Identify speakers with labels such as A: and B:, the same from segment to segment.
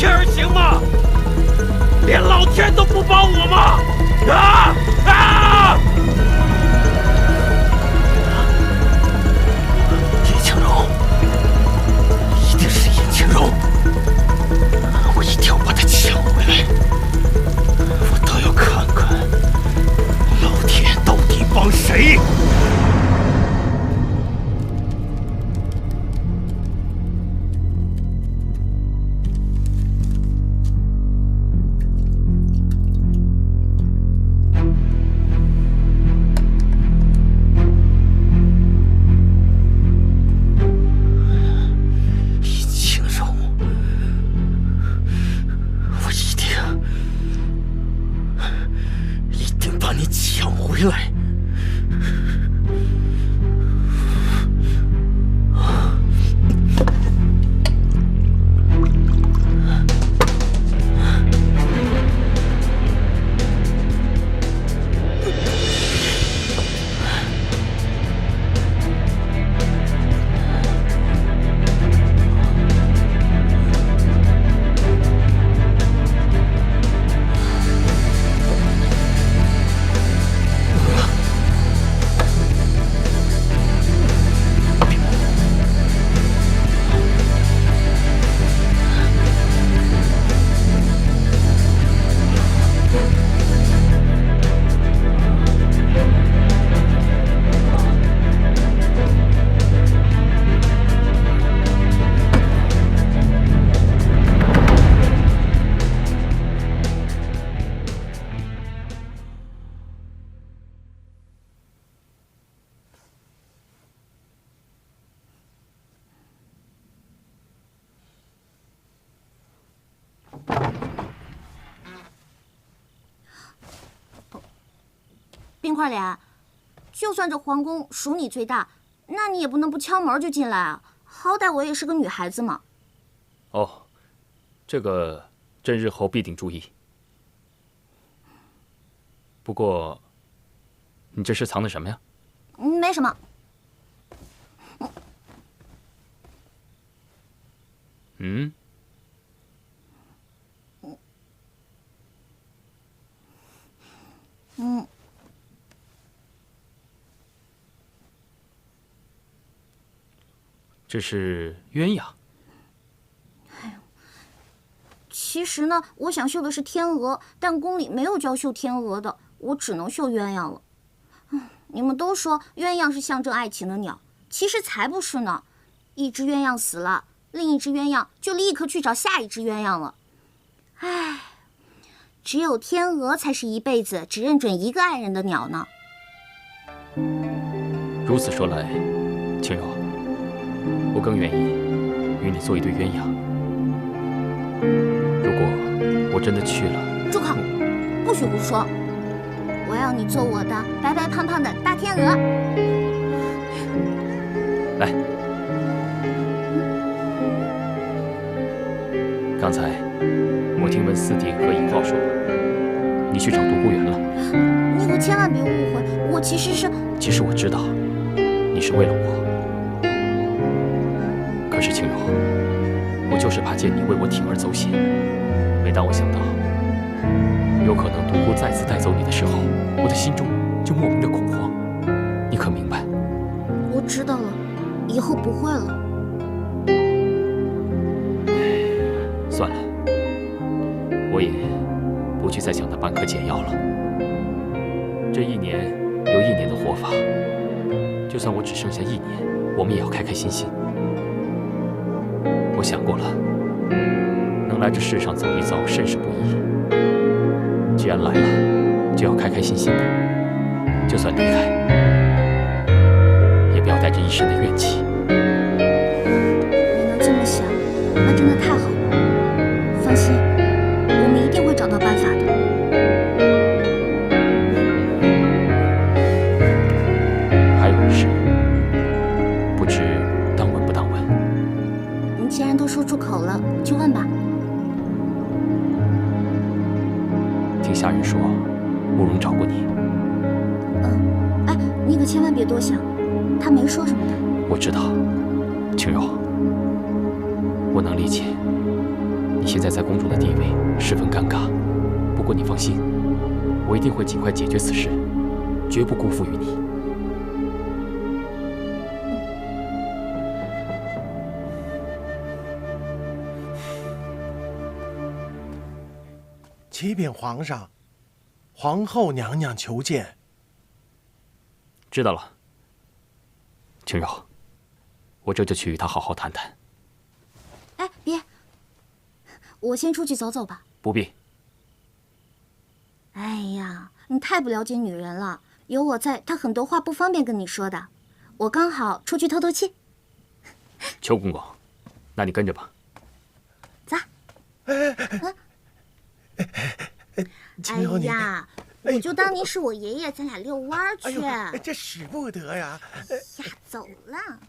A: 儿行吗？连老天都不帮我吗？啊啊！
B: 叶青荣，一定是叶青荣，我一定要把他抢回来，我倒要看看老天到底帮谁。回来！
C: 冰块脸，就算这皇宫属你最大，那你也不能不敲门就进来啊！好歹我也是个女孩子嘛。
D: 哦，这个朕日后必定注意。不过，你这是藏的什么呀？
C: 没什么。
D: 嗯？这是鸳鸯。
C: 哎呦，其实呢，我想绣的是天鹅，但宫里没有教绣天鹅的，我只能绣鸳鸯了。你们都说鸳鸯是象征爱情的鸟，其实才不是呢。一只鸳鸯死了，另一只鸳鸯就立刻去找下一只鸳鸯了。唉，只有天鹅才是一辈子只认准一个爱人的鸟呢。
D: 如此说来，青柔，我更愿意与你做一对鸳鸯。如果我真的去了，
C: 住口！不许胡说！我要你做我的白白胖胖的大天鹅。
D: 来，刚才我听闻四弟和尹浩说，你去找独孤园了。
C: 你可千万别误会，我其实是……
D: 其实我知道，你是为了我。可是青柔，我就是怕见你为我铤而走险。每当我想到有可能独孤再次带走你的时候，我的心中就莫名的恐慌。你可明白？
C: 我知道了，以后不会了。
D: 算了，我也不去再想那半颗解药了。这一年有一年的活法，就算我只剩下1年，我们也要开开心心。我想过了，能来这世上走一遭，甚是不易。既然来了，就要开开心心的。就算离开，也不要带着一身的怨气。
C: 你能这么想，那真的太好了。放心，我们一定会找到办法的。
D: 还有事，不知当问不当问？
C: 你既然都说出口了，就问吧。
D: 听下人说，慕容找过你。
C: 哎，你可千万别多想，他没说什么的。
D: 我知道，青柔，我能理解你现在在宫中的地位十分尴尬，不过你放心，我一定会尽快解决此事，绝不辜负于你。
E: 启禀皇上，皇后娘娘求见。
D: 知道了，青柔，我这就去与她好好谈谈。
C: 哎，别，我先出去走走吧。
D: 不必。
C: 哎呀，你太不了解女人了，有我在，她很多话不方便跟你说的。我刚好出去透透气。
D: 邱公公，那你跟着吧。
C: 走。
E: 青柔，你，
C: 哎呀，我就当你是我爷爷，咱俩遛弯去。
E: 哎呦，这使不得呀！
C: 呀，走了。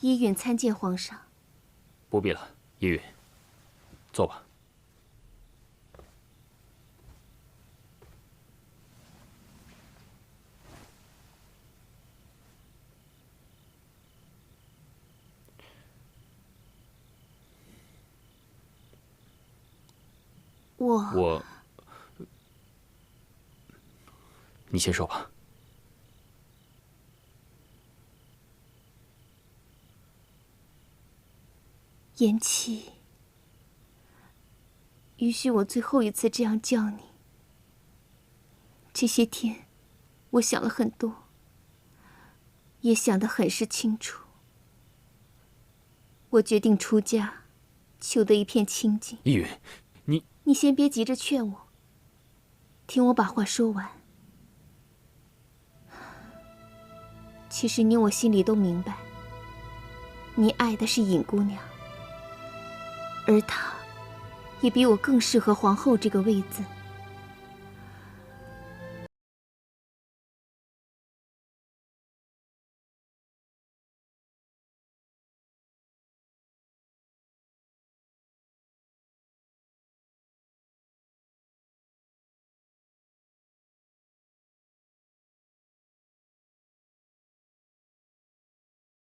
F: 依允参见皇上。
D: 不必了，依允，坐吧。你先说吧。
F: 延期，允许我最后一次这样叫你。这些天，我想了很多，也想得很是清楚。我决定出家，求得一片清净。
D: 依允，
F: 你先别急着劝我，听我把话说完。其实你我心里都明白，你爱的是尹姑娘，而她也比我更适合皇后这个位子。